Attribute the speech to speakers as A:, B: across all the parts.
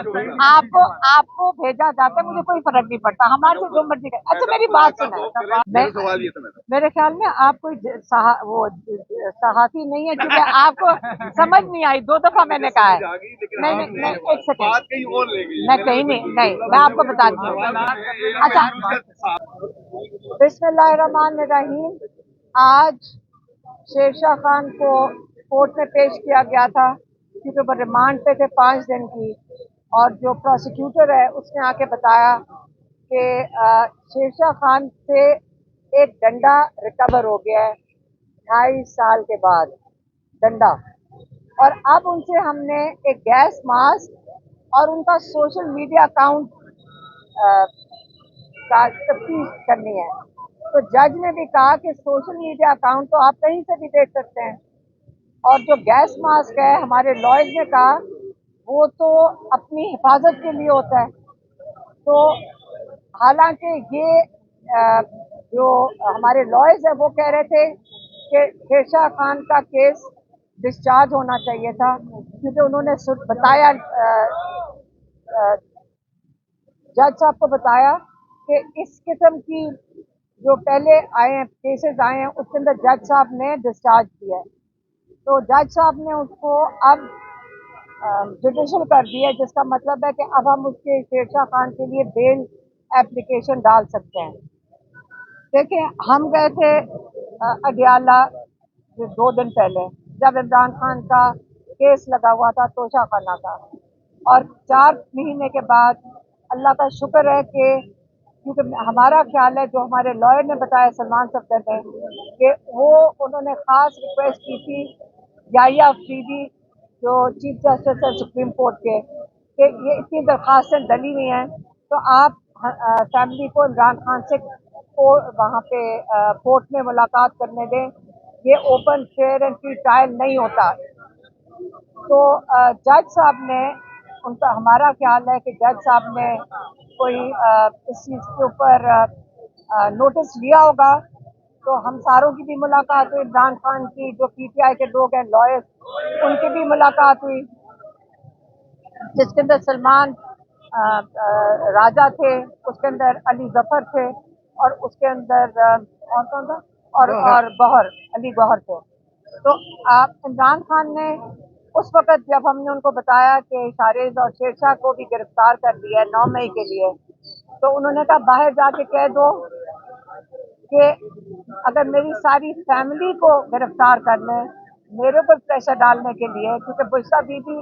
A: आपको आपको भेजा जाता है, मुझे कोई फर्क नहीं पड़ता, हमारे से जो मर्जी करे। अच्छा मेरी बात सुना, मेरे ख्याल में आप कोई वो सहाफी नहीं है, क्योंकि आपको समझ नहीं आई, 2 दफा मैंने कहा है। नहीं नहीं नहीं, एक सेकंड, मैं कहीं नहीं, मैं आपको बताती हूँ। अच्छा, बिस्मिल्लाहिर्रहमानिर्रहीम। आज शेरशाह खान को कोर्ट में पेश किया गया था, क्योंकि वो रिमांड पे थे 5 दिन की। और जो प्रोसिक्यूटर है उसने आके बताया कि शेरशाह खान से एक डंडा रिकवर हो गया है 2.5 साल के बाद, डंडा। और अब उनसे हमने एक गैस मास्क और उनका सोशल मीडिया अकाउंट का तफ्तीश करनी है। तो जज ने भी कहा कि सोशल मीडिया अकाउंट तो आप कहीं से भी देख सकते हैं, और जो गैस मास्क है, हमारे लॉयर्स ने कहा वो तो अपनी हिफाजत के लिए होता है। तो हालांकि ये जो हमारे लॉयर्स है वो कह रहे थे कि शेरशाह खान का केस डिस्चार्ज होना चाहिए था, क्योंकि उन्होंने बताया, जज साहब को बताया कि इस किस्म की जो पहले आए हैं केसेस आए हैं उसके अंदर जज साहब ने डिस्चार्ज किया है। तो जज साहब ने उसको अब जुडिशल कर दिया, जिसका मतलब है कि अब हम उसके शेरशाह खान के लिए बेल एप्लीकेशन डाल सकते हैं। देखिए, हम गए थे अडियाला 2 दिन पहले, जब इमरान खान का केस लगा हुआ था तोशा खाना का। और 4 महीने के बाद अल्लाह का शुक्र है कि, क्योंकि हमारा ख्याल है, जो हमारे लॉयर ने बताया सलमान सफदर ने, कि वो उन्होंने ख़ास रिक्वेस्ट की थी याहिया अफरीदी जो चीफ जस्टिस है सुप्रीम कोर्ट के, कि ये इतनी दरख्वास्तें डली हुई हैं, तो आप फैमिली को इमरान खान से वहाँ पे कोर्ट में मुलाकात करने दें, ये open fair and free trial नहीं होता। तो जज साहब ने, उनका हमारा ख्याल है कि जज साहब ने कोई इस चीज़ के ऊपर नोटिस लिया होगा। तो हम सारों की भी मुलाकात हुई, इमरान खान की, जो पीटीआई के लोग हैं लॉयर्स, उनकी भी मुलाकात हुई, जिसके अंदर सलमान राजा थे, उसके अंदर अली जफर थे, और उसके अंदर और कौन था, और गौहर, अली गौहर थे। तो आप इमरान खान ने उस वक़्त जब हमने उनको बताया कि शारिज और शेरशाह को भी गिरफ्तार कर दिया है 9 मई के लिए, तो उन्होंने कहा बाहर जाके कह दो कि अगर मेरी सारी फैमिली को गिरफ्तार कर लें मेरे ऊपर प्रेशर डालने के लिए, क्योंकि बुशरा बीबी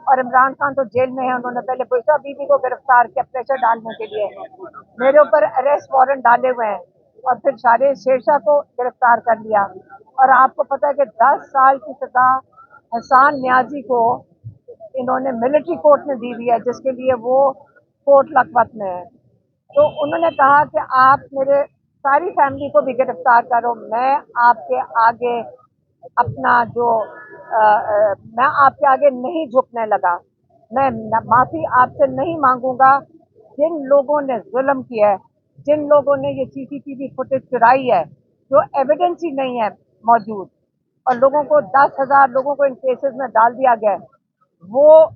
A: और इमरान खान तो जेल में है, उन्होंने पहले बुशरा बीबी को गिरफ्तार किया प्रेशर डालने के लिए, मेरे ऊपर अरेस्ट वारंट डाले हुए हैं, और फिर शारिज शेरशाह को गिरफ्तार कर लिया। और आपको पता है कि 10 साल की सजा हसान न्याजी को इन्होंने मिलिट्री कोर्ट में दी हुई है, जिसके लिए वो कोर्ट लखपत में है। तो उन्होंने कहा कि आप मेरे सारी फैमिली को भी गिरफ्तार करो, मैं आपके आगे अपना जो मैं आपके आगे नहीं झुकने लगा, मैं माफ़ी आपसे नहीं मांगूंगा। जिन लोगों ने जुल्म किया है, जिन लोगों ने ये सीसीटीवी फुटेज चुराई है, जो एविडेंस ही नहीं है मौजूद, और लोगों को 10,000 लोगों को इन केसेस में डाल दिया गया है, वो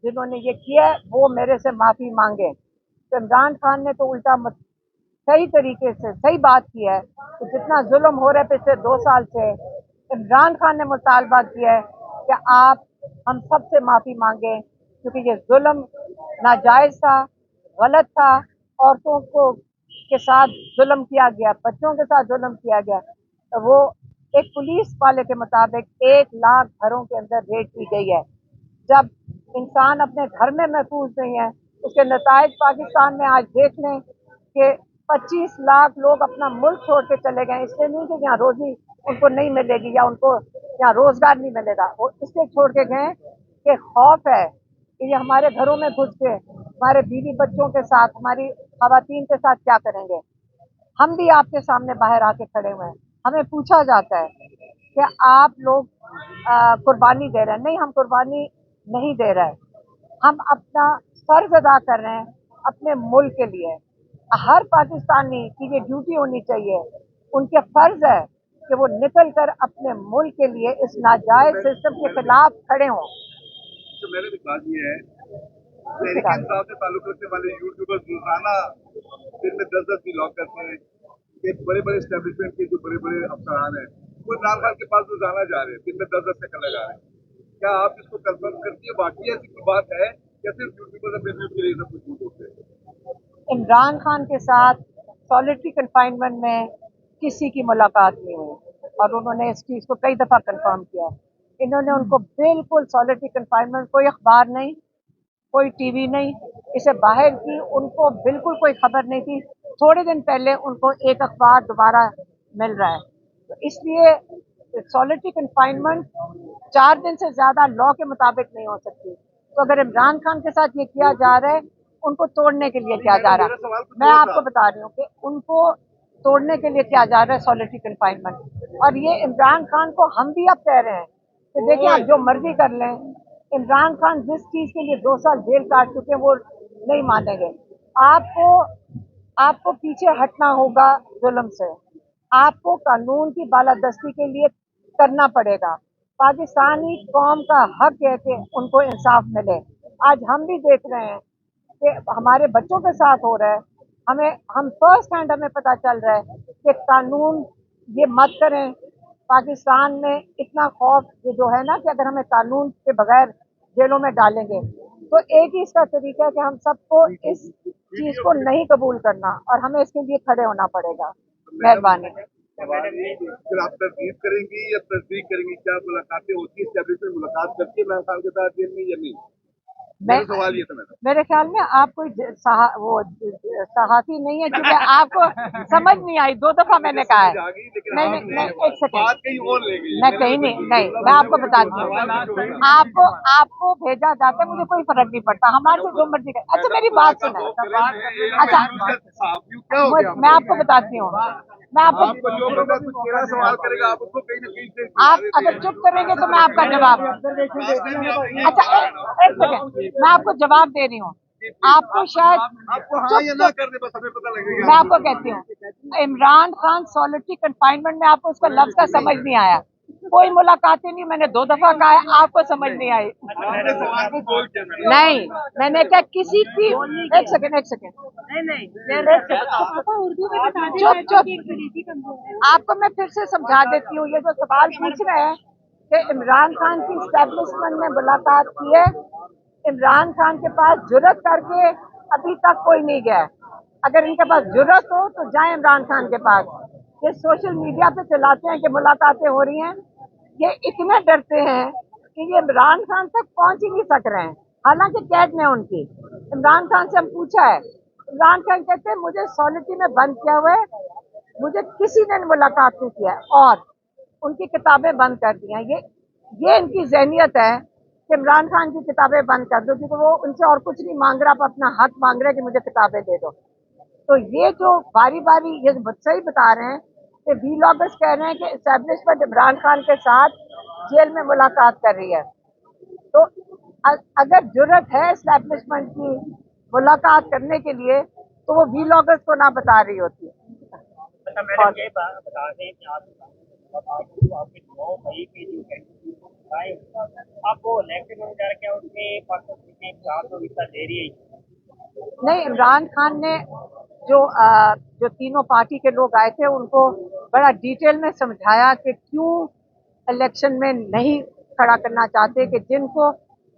A: जिन्होंने ये किया है वो मेरे से माफ़ी मांगे। तो इमरान खान ने तो उल्टा सही तरीके से सही बात की है कि जितना जुल्म हो रहा है पिछले 2 साल से, इमरान खान ने मुतालबा किया है कि आप हम सब से माफ़ी मांगे, क्योंकि ये जुल्म नाजायज़ था, गलत था, औरतों को के साथ जुल्म किया गया, बच्चों के साथ जुल्म किया गया। तो वो एक पुलिस वाले के मुताबिक 1 लाख घरों के अंदर रेड की गई है। जब इंसान अपने घर में महफूज नहीं है, उसके नतायज पाकिस्तान में आज देख लें कि 25 लाख लोग अपना मुल्क छोड़ के चले गए, इसलिए नहीं कि यहाँ रोजी उनको नहीं मिलेगी या उनको यहाँ रोजगार नहीं मिलेगा, वो इसलिए छोड़ के गए कि खौफ है कि ये हमारे घरों में घुस के हमारे बीवी बच्चों के साथ, हमारी खवातीन के साथ क्या करेंगे। हम भी आपके सामने बाहर आके खड़े हुए हैं, हमें पूछा जाता है कि आप लोग कुर्बानी दे रहे हैं, नहीं हम कुर्बानी नहीं दे रहे, हम अपना फर्ज अदा कर रहे हैं अपने मुल्क के लिए। हर पाकिस्तानी की ये ड्यूटी होनी चाहिए, उनके फर्ज है कि वो निकल कर अपने मुल्क के लिए इस नाजायज सिस्टम के खिलाफ खड़े हों।
B: तो मैंने भी बात ये है तहरीक इंसाफ से ताल्लुक रखने वाले यूट्यूबर्स रोजाना दिन में 10-10 व्लॉग करते हैं। ये बड़े बड़े एस्टेब्लिशमेंट के जो बड़े बड़े अफसरान हैं वो इमरान खान के पास रोजाना जा रहे हैं, दिन में 10-10 सेकंड लगा रहे हैं। क्या आप इसको कंफर्म करती है, वाकई ऐसी कोई बात है या सिर्फ यूट्यूबर्स अपने व्यूज के लिए सब कुछ होते हैं?
A: इमरान खान के साथ सॉलिटरी कन्फाइनमेंट में किसी की मुलाकात नहीं हुई और उन्होंने इस चीज़ को कई दफ़ा कंफर्म किया है। इन्होंने उनको बिल्कुल सॉलिटरी कन्फाइनमेंट, कोई अखबार नहीं, कोई टीवी नहीं, इसे बाहर की उनको बिल्कुल कोई खबर नहीं थी। थोड़े दिन पहले उनको एक अखबार दोबारा मिल रहा है, तो इसलिए सॉलिटरी कन्फाइनमेंट 4 दिन से ज़्यादा लॉ के मुताबिक नहीं हो सकती। तो अगर इमरान खान के साथ ये किया जा रहा है, उनको तोड़ने के लिए किया जा रहा है। मैं आपको बता रही हूँ कि उनको तोड़ने के लिए किया जा रहा है सॉलिटरी कन्फाइनमेंट। और ये इमरान खान को हम भी अब कह रहे हैं कि देखिए आप जो मर्जी कर लें, इमरान खान जिस चीज़ के लिए 2 साल जेल काट चुके हैं वो नहीं मानेंगे। आपको आपको पीछे हटना होगा जुल्म से, आपको कानून की बालादस्ती के लिए करना पड़ेगा। पाकिस्तानी कौम का हक है कि उनको इंसाफ मिले। आज हम भी देख रहे हैं कि हमारे बच्चों के साथ हो रहा है। हम फर्स्ट हैंड हमें पता चल रहा है कि कानून ये मत करें। पाकिस्तान में इतना खौफ ये जो है ना कि अगर हमें कानून के बगैर जेलों में डालेंगे, तो एक ही इसका तरीका है कि हम सबको इस चीज़ को नहीं कबूल करना और हमें इसके लिए खड़े होना पड़ेगा। मेहरबानी।
B: फिर आप तस्दीक करेंगी या तस्दीक करेंगी, क्या मुलाकातें होती है, एस्टेब्लिशमेंट मुलाकात करती है इमरान खान के साथ जेल में या नहीं?
A: मैं
B: सवाल ये था मेरा।
A: मेरे ख्याल में आप कोई सहाफ़ी नहीं है, क्योंकि आपको समझ नहीं आई। 2 दफा मैंने कहा है। नहीं, एक सेकंड, मैं कहीं नहीं, मैं आपको बताती हूँ। आपको भेजा जाता है, मुझे कोई फर्क नहीं पड़ता, हमारे से जो मर्जी कर। अच्छा मेरी बात सुनो। अच्छा मैं आपको बताती हूँ, मैं आपको
B: जो बंदा कुछ मेरा सवाल करेगा आप उसको कहीं ना कहीं से
A: आप अगर चुप करेंगे तो मैं आपका जवाब। अच्छा एक सेकंड, मैं आपको जवाब दे रही हूँ। आपको शायद
B: आपको हाँ या ना कर दे, बस हमें पता लगेगा।
A: मैं आपको कहती हूँ, इमरान खान सॉलिटरी कन्फाइनमेंट में आपको उसका लफ्ज का समझ नहीं आया। कोई मुलाकातें नहीं, मैंने 2 दफा कहा है, आपको समझ नहीं आई। नहीं, मैंने क्या किसी की। एक सेकंड चुप, आपको मैं फिर से समझा देती हूँ। ये जो सवाल पूछ रहे हैं कि इमरान खान की एस्टेब्लिशमेंट में मुलाकात की है, इमरान खान के पास जुर्रत करके अभी तक कोई नहीं गया। अगर इनके पास जुर्रत हो तो जाए इमरान खान के पास। ये सोशल मीडिया पे चलाते हैं कि मुलाकातें हो रही हैं, ये इतने डरते हैं कि ये इमरान खान तक पहुंच ही नहीं सक रहे हैं, हालांकि कैद में उनकी। इमरान खान से हम पूछा है, इमरान खान कहते हैं मुझे सॉलिटी में बंद किया हुआ है, मुझे किसी ने मुलाकात नहीं किया है और उनकी किताबें बंद कर दी हैं। ये इनकी जहनियत है कि इमरान खान की किताबें बंद कर दो, क्योंकि वो उनसे और कुछ नहीं मांग रहा, आप अपना हक मांग रहे हैं कि मुझे किताबें दे दो। तो ये जो बारी बारी ये सही बता रहे हैं कि वीलॉगर्स कह रहे हैं कि एस्टेब्लिशमेंट इमरान खान के साथ जेल में मुलाकात कर रही है। तो अगर जरूरत है एस्टेब्लिशमेंट की मुलाकात करने के लिए तो वो वीलॉगर्स को ना बता रही होती।
C: अच्छा मैडम ये बता दें कि आपके 9 मई की जो आपको इलेक्शन हो जा रहा है, उसमें पाकिस्तान को हिस्सा दे रही है?
A: नहीं, इमरान खान ने जो तीनों पार्टी के लोग आए थे उनको बड़ा डिटेल में समझाया कि क्यों इलेक्शन में नहीं खड़ा करना चाहते, कि जिनको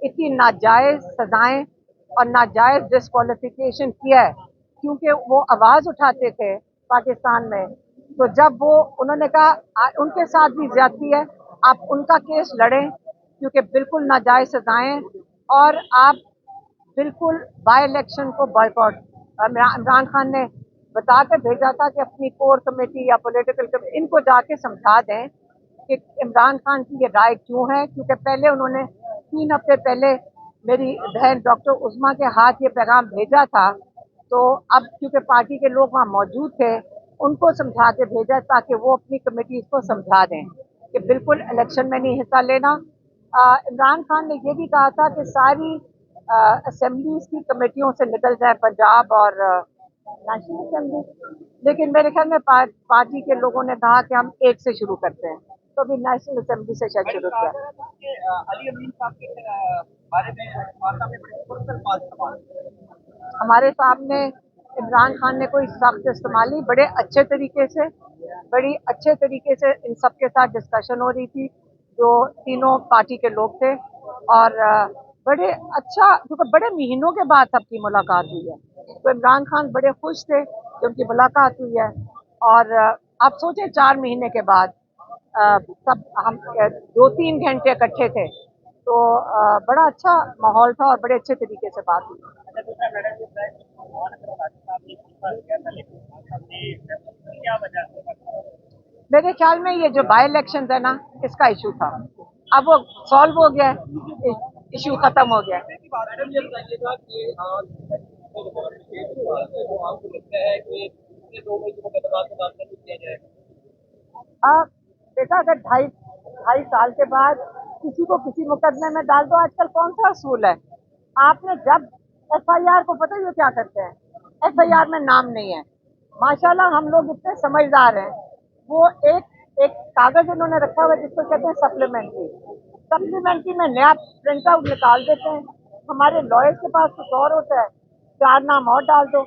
A: इतनी नाजायज सजाएं और नाजायज डिस्क्वालिफिकेशन किया है, क्योंकि वो आवाज़ उठाते थे पाकिस्तान में। तो जब वो उन्होंने कहा उनके साथ भी ज्यादती है, आप उनका केस लड़ें क्योंकि बिल्कुल नाजायज सजाएं, और आप बिल्कुल बाई इलेक्शन को बॉयकॉट। इमरान खान ने बता कर भेजा था कि अपनी कोर कमेटी या पॉलिटिकल कमेटी इनको जाके समझा दें कि इमरान खान की ये राय क्यों है, क्योंकि पहले उन्होंने 3 हफ्ते पहले मेरी बहन डॉक्टर उस्मा के हाथ ये पैगाम भेजा था। तो अब क्योंकि पार्टी के लोग वहाँ मौजूद थे, उनको समझा के भेजा ताकि वो अपनी कमेटी को समझा दें कि बिल्कुल इलेक्शन में नहीं हिस्सा लेना। इमरान खान ने ये भी कहा था कि सारी असेंबलीज की कमेटियों से निकल जाए पंजाब और नेशनल असेंबली, लेकिन मेरे ख्याल में पार्टी के लोगों ने कहा कि हम एक से शुरू करते हैं। तो अभी नेशनल असेंबली सेशन शुरू किया।
C: अली अमीन साहब के बारे में वार्ता में बड़े मुश्किल बात
A: हमारे सामने इमरान खान ने कोई सख्त इस्तेमाली बड़े अच्छे तरीके से, बड़ी अच्छे तरीके से इन सब के साथ डिस्कशन हो रही थी, जो तीनों पार्टी के लोग थे, और बड़े अच्छा, क्योंकि बड़े महीनों के बाद सबकी मुलाकात हुई है, तो इमरान खान बड़े खुश थे कि उनकी मुलाकात हुई है। और आप सोचें 4 महीने के बाद सब हम 2-3 घंटे इकट्ठे थे, तो बड़ा अच्छा माहौल था और बड़े अच्छे तरीके से बात हुई। मेरे ख्याल में ये जो बाई इलेक्शन है ना, इसका इशू था, अब वो सॉल्व हो गया है, इशू खत्म हो गया है। बेटा, अगर ढाई साल के बाद किसी को किसी मुकदमे में डाल दो, आजकल कौन सा असूल है? आपने जब FIR को, पता है क्या करते हैं, FIR में नाम नहीं है। माशाल्लाह हम लोग इतने समझदार हैं, वो एक कागज उन्होंने रखा हुआ है जिसको कहते हैं सप्लीमेंट्री में नया प्रिंट आउट निकाल देते हैं। हमारे लॉयर्स के पास कुछ और होता है, 4 नाम और डाल दो।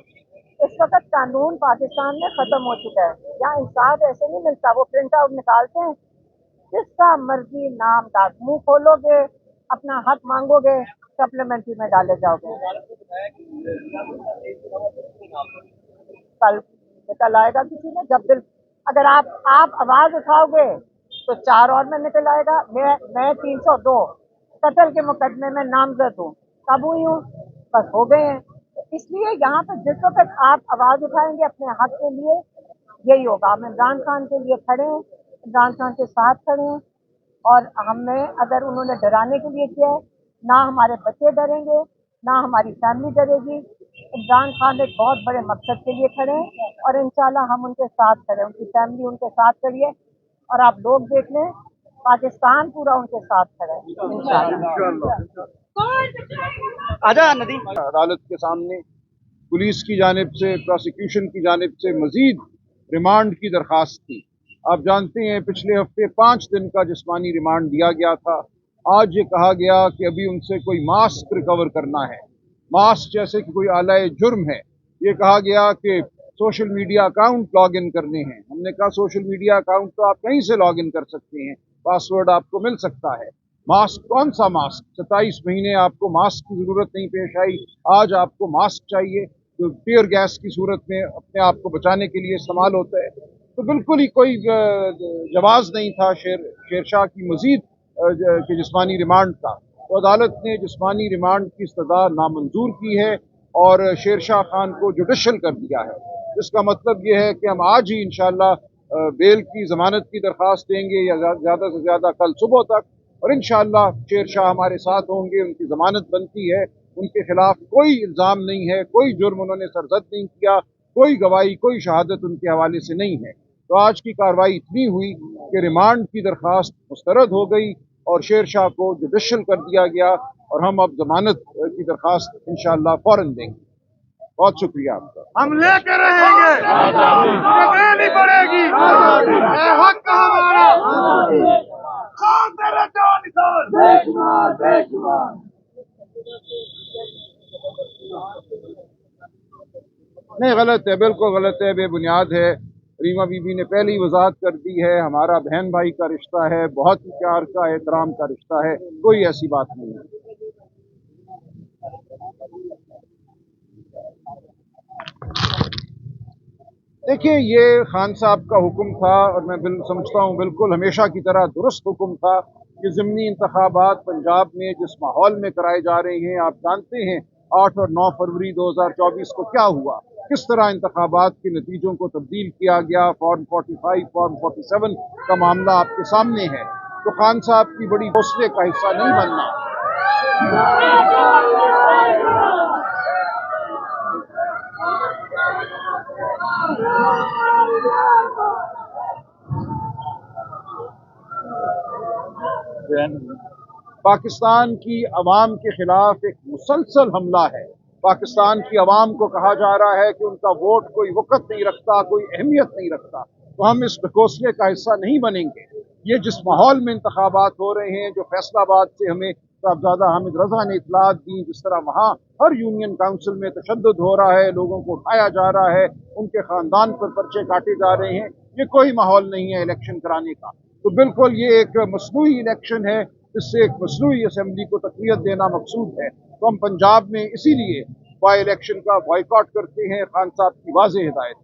A: इस वक्त कानून पाकिस्तान में खत्म हो चुका है, यहाँ इंसाफ ऐसे नहीं मिलता। वो प्रिंट आउट निकालते हैं, जिसका मर्जी नाम डाल, मुंह खोलोगे अपना हक मांगोगे, सप्लीमेंट्री में डाले जाओगे। कल निकल आएगा किसी में, जब दिल, अगर आप आवाज उठाओगे तो 4 और में निकल आएगा। मैं 302 कत्ल के मुकदमे में नामजद हूँ, कब हुई हूँ, बस हो गए हैं। इसलिए यहाँ पर जिस वक्त आप आवाज उठाएंगे अपने हक के लिए, यही होगा। हम इमरान खान के लिए खड़े हैं, इमरान खान के साथ खड़े हैं, और हमें, अगर उन्होंने डराने के लिए किया है, ना हमारे बच्चे डरेंगे, ना हमारी फैमिली डरेगी। इमरान खान एक बहुत बड़े मकसद के लिए खड़े हैं, और इंशाल्लाह हम उनके साथ खड़े हैं, उनकी फैमिली उनके साथ खड़ी है, और आप लोग देख लें, पाकिस्तान पूरा उनके साथ खड़ा है इंशाल्लाह।
C: आजा नदी
D: अदालत के सामने पुलिस की जानिब से, प्रोसिक्यूशन की जानिब से मजीद रिमांड की दरख्वास्त थी। आप जानते हैं पिछले हफ्ते 5 दिन का जिस्मानी रिमांड दिया गया था। आज ये कहा गया कि अभी उनसे कोई मास्क रिकवर करना है, मास्क जैसे कि कोई आलाए जुर्म है। ये कहा गया कि social media account log in करने हैं। हमने कहा सोशल मीडिया अकाउंट तो आप कहीं से लॉग इन कर सकते हैं, पासवर्ड आपको मिल सकता है। मास्क, कौन सा मास्क? 27 महीने आपको मास्क की जरूरत नहीं पेश आई, आज आपको मास्क चाहिए, जो टीयर गैस की सूरत में अपने आप को बचाने के लिए इस्तेमाल होता है। तो बिल्कुल ही कोई जवाज नहीं था शेरशाह की मजीद के जिस्मानी रिमांड का। तो अदालत ने जिस्मानी रिमांड की सजा नामंजूर की है और शेरशाह खान को जुडिशल कर दिया है। इसका मतलब ये है कि हम आज ही इंशाल्लाह बेल की जमानत की दरख्वास्त देंगे, या ज़्यादा से ज़्यादा कल सुबह तक, और इंशाल्लाह शेरशाह हमारे साथ होंगे। उनकी जमानत बनती है, उनके खिलाफ कोई इल्ज़ाम नहीं है, कोई जुर्म उन्होंने सरजद नहीं किया, कोई गवाही, कोई शहादत उनके हवाले से नहीं है। तो आज की कार्रवाई इतनी हुई कि रिमांड की दरख्वास्त मुस्तरद हो गई और शेरशाह को जुडिशल कर दिया गया, और हम अब जमानत की दरख्वास्त इंशाल्लाह फौरन देंगे। बहुत शुक्रिया आपका।
B: हम लेकर रहेंगे, नहीं पड़ेगी, हक हमारा। तेरा जान निशान बेशुमार बेशुमार।
D: नहीं, गलत है, बिल्कुल गलत है, बेबुनियाद है। रीमा बीबी ने पहले ही वजाहत कर दी है, हमारा बहन भाई का रिश्ता है, बहुत ही प्यार का, एहतराम का रिश्ता है, कोई ऐसी बात नहीं है। देखिए, ये खान साहब का हुक्म था, और मैं समझता हूँ बिल्कुल हमेशा की तरह दुरुस्त हुक्म था कि ज़िमनी इंतखाबात पंजाब में जिस माहौल में कराए जा रहे हैं, आप जानते हैं 8 और 9 फरवरी 2024 को क्या हुआ, किस तरह इंतखाबात के नतीजों को तब्दील किया गया। फॉर्म 45, फॉर्म 47 का मामला आपके सामने है। तो खान साहब की बड़ी हौसले का हिस्सा नहीं बनना। पाकिस्तान की अवाम के खिलाफ एक मुसलसल हमला है। पाकिस्तान की अवाम को कहा जा रहा है कि उनका वोट कोई वक़्त नहीं रखता, कोई अहमियत नहीं रखता। तो हम इस ढकोसले का हिस्सा नहीं बनेंगे। ये जिस माहौल में इंतखाबात हो रहे हैं, जो फैसलाबाद से हमें साहबजादा हामिद रजा ने इतलात दी, जिस तरह वहाँ हर यूनियन काउंसिल में तशद्दुद हो रहा है, लोगों को उठाया जा रहा है, उनके खानदान पर पर्चे काटे जा रहे हैं, ये कोई माहौल नहीं है इलेक्शन कराने का। तो बिल्कुल ये एक मसनूई इलेक्शन है, इससे एक मसनूई असम्बली को तक़वियत देना मकसूद है। तो हम पंजाब में इसीलिए बाई इलेक्शन का बॉयकॉट करते हैं। खान साहब की वाज़ेह हिदायत।